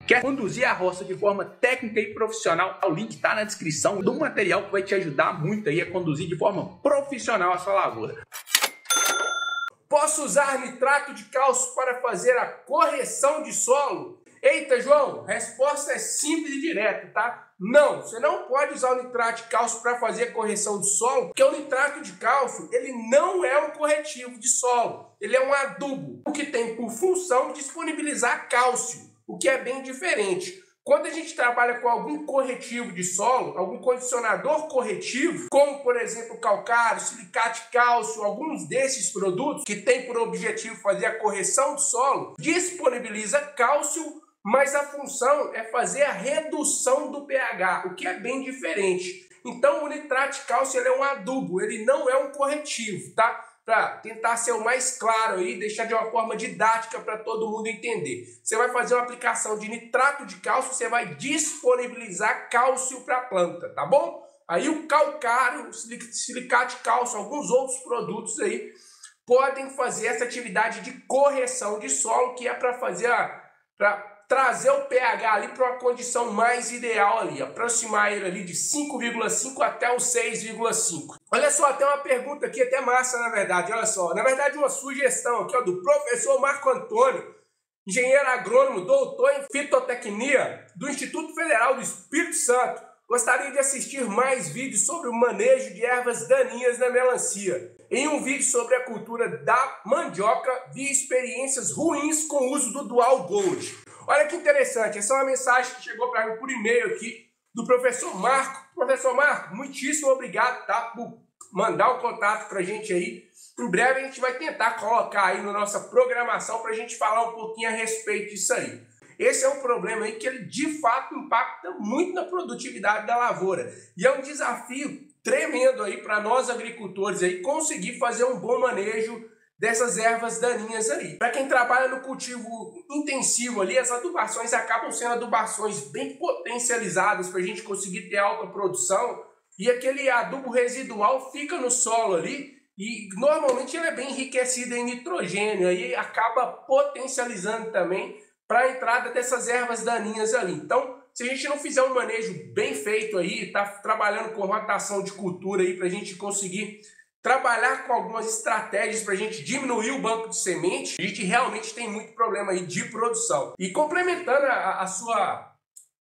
Quer conduzir a roça de forma técnica e profissional? O link está na descrição do material que vai te ajudar muito aí a conduzir de forma profissional a sua lavoura. Posso usar nitrato de cálcio para fazer a correção de solo? Eita, João, resposta é simples e direta, tá? Não, você não pode usar o nitrato de cálcio para fazer a correção de solo, porque o nitrato de cálcio, ele não é um corretivo de solo, ele é um adubo, o que tem por função disponibilizar cálcio, o que é bem diferente. Quando a gente trabalha com algum corretivo de solo, algum condicionador corretivo, como por exemplo calcário, silicate de cálcio, alguns desses produtos que têm por objetivo fazer a correção do solo, disponibiliza cálcio, mas a função é fazer a redução do pH, o que é bem diferente. Então o nitrato de cálcio ele é um adubo, ele não é um corretivo, tá? Para tentar ser o mais claro aí, deixar de uma forma didática para todo mundo entender. Você vai fazer uma aplicação de nitrato de cálcio, você vai disponibilizar cálcio para a planta, tá bom? Aí o calcário, o silicate de cálcio, alguns outros produtos aí podem fazer essa atividade de correção de solo, que é para fazer para trazer o pH ali para uma condição mais ideal ali, aproximar ele ali de 5,5 até o 6,5. Olha só, tem uma pergunta aqui até massa na verdade, olha só, na verdade uma sugestão aqui ó, do professor Marco Antônio, engenheiro agrônomo, doutor em fitotecnia do Instituto Federal do Espírito Santo. Gostaria de assistir mais vídeos sobre o manejo de ervas daninhas na melancia. Em um vídeo sobre a cultura da mandioca, vi experiências ruins com o uso do Dual Gold. Olha que interessante, essa é uma mensagem que chegou para mim por e-mail aqui do professor Marco. Professor Marco, muitíssimo obrigado, tá, por mandar o contato para a gente aí. Em breve a gente vai tentar colocar aí na nossa programação para a gente falar um pouquinho a respeito disso aí. Esse é um problema aí que ele de fato impacta muito na produtividade da lavoura. E é um desafio tremendo aí para nós agricultores aí conseguir fazer um bom manejo dessas ervas daninhas aí. Para quem trabalha no cultivo intensivo ali, as adubações acabam sendo adubações bem potencializadas para a gente conseguir ter alta produção e aquele adubo residual fica no solo ali e normalmente ele é bem enriquecido em nitrogênio, aí acaba potencializando também para a entrada dessas ervas daninhas ali. Então, se a gente não fizer um manejo bem feito aí, tá trabalhando com rotação de cultura aí para a gente conseguir trabalhar com algumas estratégias para a gente diminuir o banco de semente, a gente realmente tem muito problema aí de produção. E complementando a sua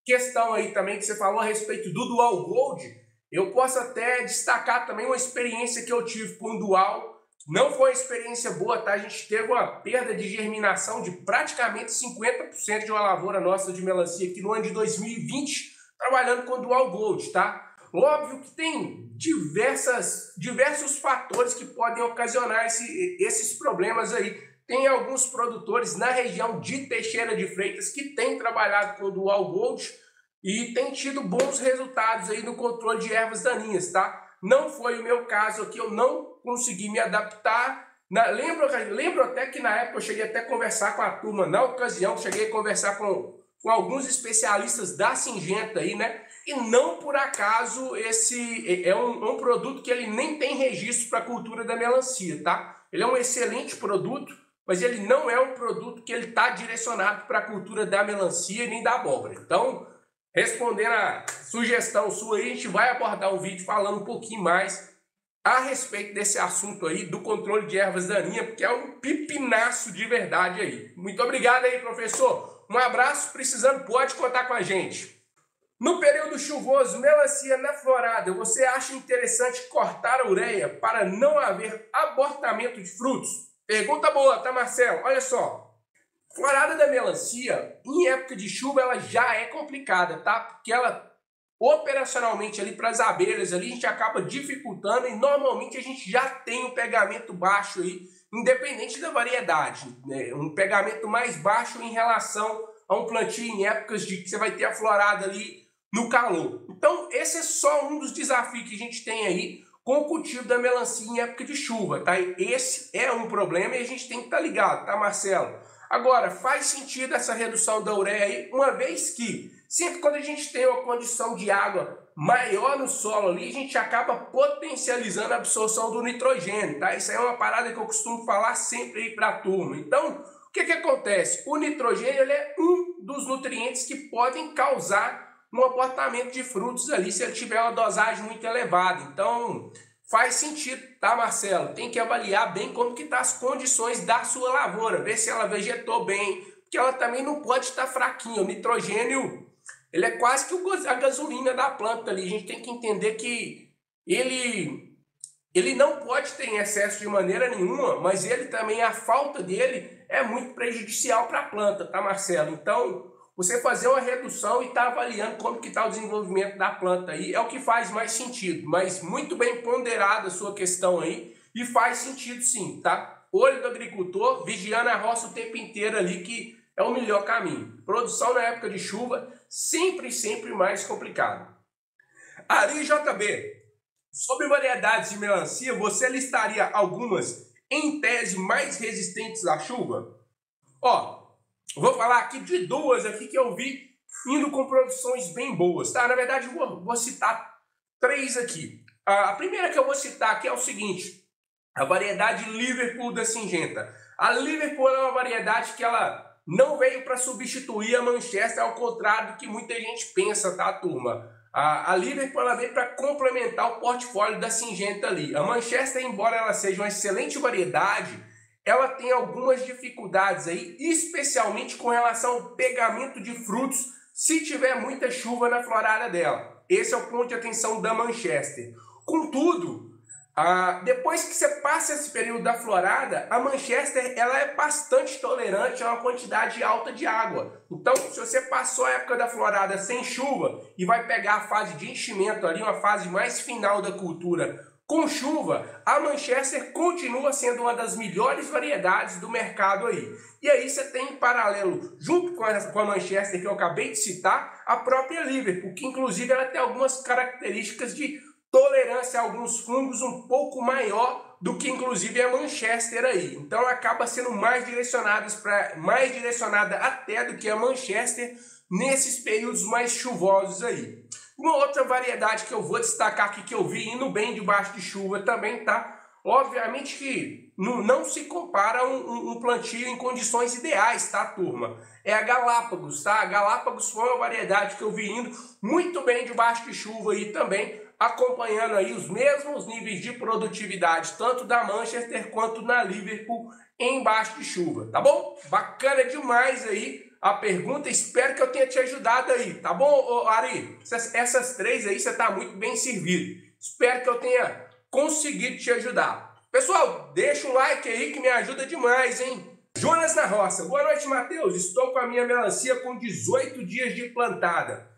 questão aí também que você falou a respeito do Dual Gold, eu posso até destacar também uma experiência que eu tive com o Dual. Não foi uma experiência boa, tá? A gente teve uma perda de germinação de praticamente 50% de uma lavoura nossa de melancia aqui no ano de 2020, trabalhando com Dual Gold, tá? Óbvio que tem diversos fatores que podem ocasionar esses problemas aí. Tem alguns produtores na região de Teixeira de Freitas que têm trabalhado com o Dual Gold e têm tido bons resultados aí no controle de ervas daninhas, tá? Não foi o meu caso aqui, eu não consegui me adaptar. Lembro até que na época eu cheguei até a conversar com a turma, na ocasião, cheguei a conversar com alguns especialistas da Syngenta aí, né? E não por acaso esse é um produto que ele nem tem registro para a cultura da melancia, tá? Ele é um excelente produto, mas ele não é um produto que ele está direcionado para a cultura da melancia nem da abóbora. Então, respondendo a sugestão sua aí, a gente vai abordar um vídeo falando um pouquinho mais a respeito desse assunto aí, do controle de ervas daninhas, porque é um pipinaço de verdade aí. Muito obrigado aí, professor. Um abraço, precisando, pode contar com a gente. No período chuvoso, melancia na florada, você acha interessante cortar a ureia para não haver abortamento de frutos? Pergunta boa, tá, Marcelo? Olha só, florada da melancia, em época de chuva, ela já é complicada, tá? Porque ela, operacionalmente ali para as abelhas, ali, a gente acaba dificultando e normalmente a gente já tem um pegamento baixo aí, independente da variedade, né? Um pegamento mais baixo em relação a um plantio em épocas de que você vai ter a florada ali no calor. Então, esse é só um dos desafios que a gente tem aí com o cultivo da melancia em época de chuva, tá? Esse é um problema e a gente tem que estar ligado, tá, Marcelo? Agora, faz sentido essa redução da ureia aí, uma vez que sempre quando a gente tem uma condição de água maior no solo ali, a gente acaba potencializando a absorção do nitrogênio, tá? Isso aí é uma parada que eu costumo falar sempre aí para a turma. Então, o que acontece? O nitrogênio ele é um dos nutrientes que podem causar um abortamento de frutos ali se ele tiver uma dosagem muito elevada. Então, faz sentido, tá, Marcelo? Tem que avaliar bem como que tá as condições da sua lavoura, ver se ela vegetou bem, porque ela também não pode estar fraquinha. O nitrogênio, ele é quase que a gasolina da planta ali. A gente tem que entender que ele não pode ter em excesso de maneira nenhuma, mas ele também, a falta dele é muito prejudicial para a planta, tá, Marcelo? Então, você fazer uma redução e estar avaliando como que está o desenvolvimento da planta aí é o que faz mais sentido. Mas muito bem ponderada a sua questão aí e faz sentido sim, tá? Olho do agricultor, vigiando a roça o tempo inteiro ali, que é o melhor caminho. Produção na época de chuva, sempre mais complicado. Ari JB, sobre variedades de melancia, você listaria algumas em tese mais resistentes à chuva? Ó, vou falar aqui de duas aqui que eu vi indo com produções bem boas, tá? Na verdade, vou citar três aqui. A primeira que eu vou citar aqui é o seguinte, a variedade Liverpool da Syngenta. A Liverpool é uma variedade que ela não veio para substituir a Manchester, ao contrário do que muita gente pensa, tá, turma? A Liverpool ela veio para complementar o portfólio da Syngenta ali. A Manchester, embora ela seja uma excelente variedade, ela tem algumas dificuldades aí, especialmente com relação ao pegamento de frutos, se tiver muita chuva na florada dela. Esse é o ponto de atenção da Manchester. Contudo, depois que você passa esse período da florada, a Manchester ela é bastante tolerante a uma quantidade alta de água. Então, se você passou a época da florada sem chuva e vai pegar a fase de enchimento ali, uma fase mais final da cultura com chuva, a Manchester continua sendo uma das melhores variedades do mercado aí. E aí você tem em paralelo, junto com a Manchester que eu acabei de citar, a própria Liverpool, que inclusive ela tem algumas características de tolerância a alguns fungos um pouco maior do que inclusive a Manchester aí. Então ela acaba sendo mais direcionada até do que a Manchester nesses períodos mais chuvosos aí. Uma outra variedade que eu vou destacar aqui, que eu vi indo bem debaixo de chuva também, tá? Obviamente que não se compara um plantio em condições ideais, tá, turma? É a Galápagos, tá? A Galápagos foi uma variedade que eu vi indo muito bem debaixo de chuva aí também, acompanhando aí os mesmos níveis de produtividade, tanto da Manchester quanto na Liverpool, embaixo de chuva, tá bom? Bacana demais aí a pergunta, espero que eu tenha te ajudado aí, tá bom, Ari? Essas três aí você tá muito bem servido. Espero que eu tenha conseguido te ajudar. Pessoal, deixa um like aí que me ajuda demais, hein? Jonas na roça. Boa noite, Matheus. Estou com a minha melancia com 18 dias de plantada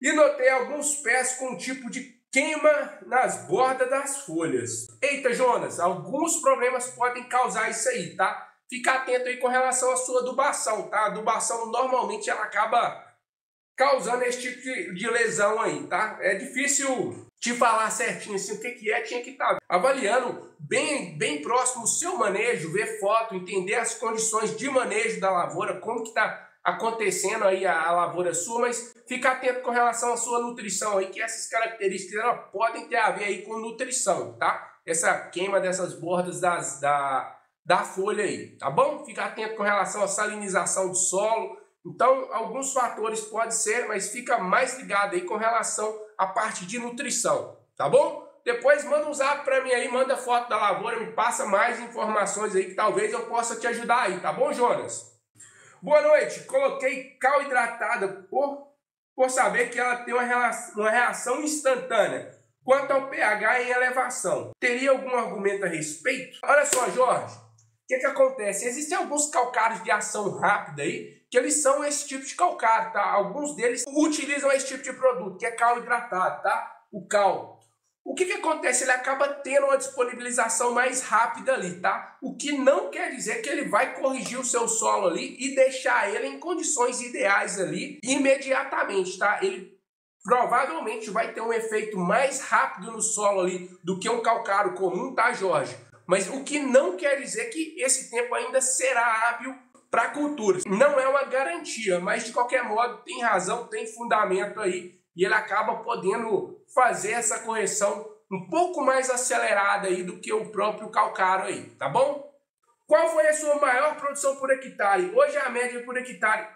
e notei alguns pés com um tipo de queima nas bordas das folhas. Eita, Jonas, alguns problemas podem causar isso aí, tá? Fica atento aí com relação à sua adubação, tá? A adubação normalmente ela acaba causando esse tipo de lesão aí, tá? É difícil te falar certinho assim o que é, tinha que estar avaliando bem próximo o seu manejo, ver foto, entender as condições de manejo da lavoura, como que tá acontecendo aí a lavoura sua, mas fica atento com relação à sua nutrição aí, que essas características elas podem ter a ver aí com nutrição, tá? Essa queima dessas bordas da folha aí, tá bom? Fica atento com relação à salinização do solo. Então, alguns fatores podem ser, mas fica mais ligado aí com relação à parte de nutrição, tá bom? Depois manda um zap para mim aí, manda foto da lavoura, me passa mais informações aí que talvez eu possa te ajudar aí, tá bom, Jonas? Boa noite, coloquei cal hidratada por saber que ela tem uma reação instantânea quanto ao pH em elevação. Teria algum argumento a respeito? Olha só, Jorge, o que acontece? Existem alguns calcários de ação rápida aí, que eles são esse tipo de calcário, tá? Alguns deles utilizam esse tipo de produto, que é cal hidratado, tá? O cal. O que acontece? Ele acaba tendo uma disponibilização mais rápida ali, tá? O que não quer dizer que ele vai corrigir o seu solo ali e deixar ele em condições ideais ali imediatamente, tá? Ele provavelmente vai ter um efeito mais rápido no solo ali do que um calcário comum, tá, Jorge? Mas o que não quer dizer que esse tempo ainda será hábil para culturas. Não é uma garantia, mas de qualquer modo tem razão, tem fundamento aí e ele acaba podendo fazer essa correção um pouco mais acelerada aí do que o próprio calcário aí, tá bom? qual foi a sua maior produção por hectare? Hoje a média por hectare.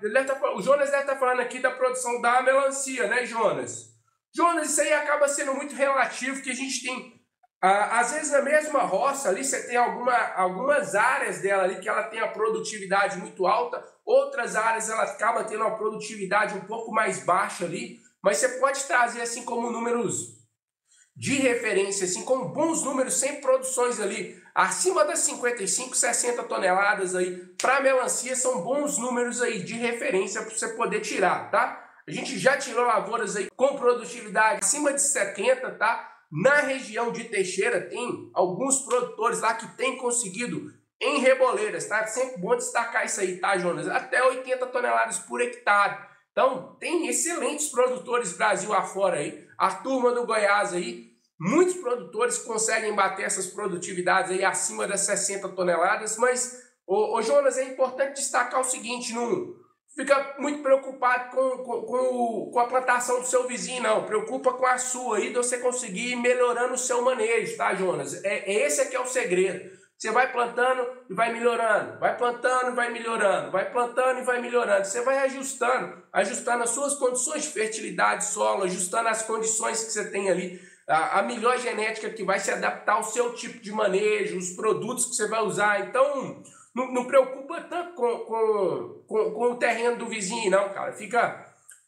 O Jonas deve estar falando aqui da produção da melancia, né, Jonas? Jonas, isso aí acaba sendo muito relativo, que a gente tem, às vezes na mesma roça ali, você tem algumas áreas dela ali que ela tem a produtividade muito alta, outras áreas ela acaba tendo uma produtividade um pouco mais baixa ali, mas você pode trazer assim como números de referência, assim como bons números, sem produções ali, acima das 55, 60 toneladas aí, para melancia são bons números aí de referência para você poder tirar, tá? A gente já tirou lavouras aí com produtividade acima de 70, tá? Na região de Teixeira tem alguns produtores lá que têm conseguido em Reboleiras, tá? Sempre bom destacar isso aí, tá, Jonas? Até 80 toneladas por hectare. Então, tem excelentes produtores Brasil afora aí. A turma do Goiás aí, muitos produtores conseguem bater essas produtividades aí acima das 60 toneladas, mas, Jonas, é importante destacar o seguinte, não fica muito preocupado com a plantação do seu vizinho, não. Preocupa com a sua aí, de você conseguir ir melhorando o seu manejo, tá, Jonas? Esse aqui é o segredo. Você vai plantando e vai melhorando, vai plantando e vai melhorando, vai plantando e vai melhorando. Você vai ajustando as suas condições de fertilidade solo, ajustando as condições que você tem ali, a melhor genética que vai se adaptar ao seu tipo de manejo, os produtos que você vai usar. Então, não preocupa tanto com o terreno do vizinho, não, cara.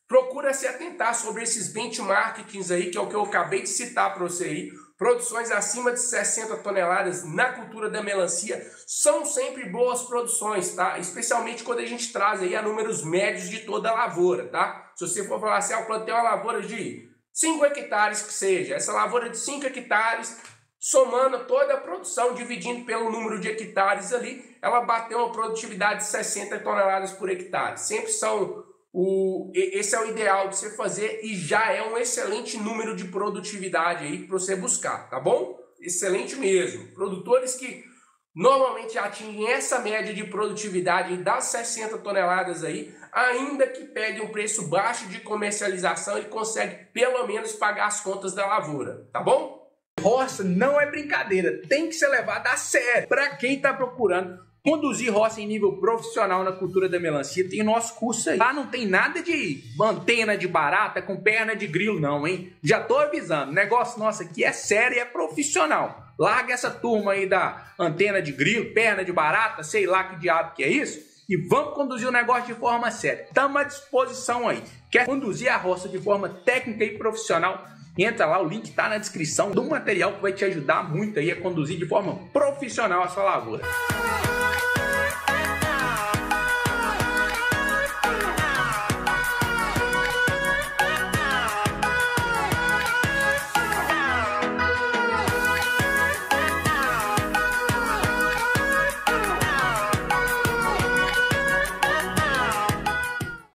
Procura se atentar sobre esses benchmarkings aí, que é o que eu acabei de citar para você aí. Produções acima de 60 toneladas na cultura da melancia são sempre boas produções, tá? Especialmente quando a gente traz aí a números médios de toda a lavoura, tá? Se você for falar assim, eu plantei uma lavoura de 5 hectares que seja, essa lavoura de 5 hectares, somando toda a produção, dividindo pelo número de hectares ali, ela bateu uma produtividade de 60 toneladas por hectare. Sempre esse é o ideal de você fazer e já é um excelente número de produtividade aí para você buscar, tá bom? Excelente mesmo. Produtores que normalmente atingem essa média de produtividade das 60 toneladas aí, ainda que pegue um preço baixo de comercialização, ele consegue pelo menos pagar as contas da lavoura, tá bom? Roça não é brincadeira, tem que ser levada a sério. Para quem está procurando conduzir roça em nível profissional na cultura da melancia, tem o nosso curso aí. Lá não tem nada de antena de barata com perna de grilo não, hein? Já tô avisando, o negócio nosso aqui é sério e é profissional. Larga essa turma aí da antena de grilo, perna de barata, sei lá que diabo que é isso, e vamos conduzir o negócio de forma séria. Estamos à disposição aí. Quer conduzir a roça de forma técnica e profissional? Entra lá, o link está na descrição do material que vai te ajudar muito aí a conduzir de forma profissional a sua lavoura.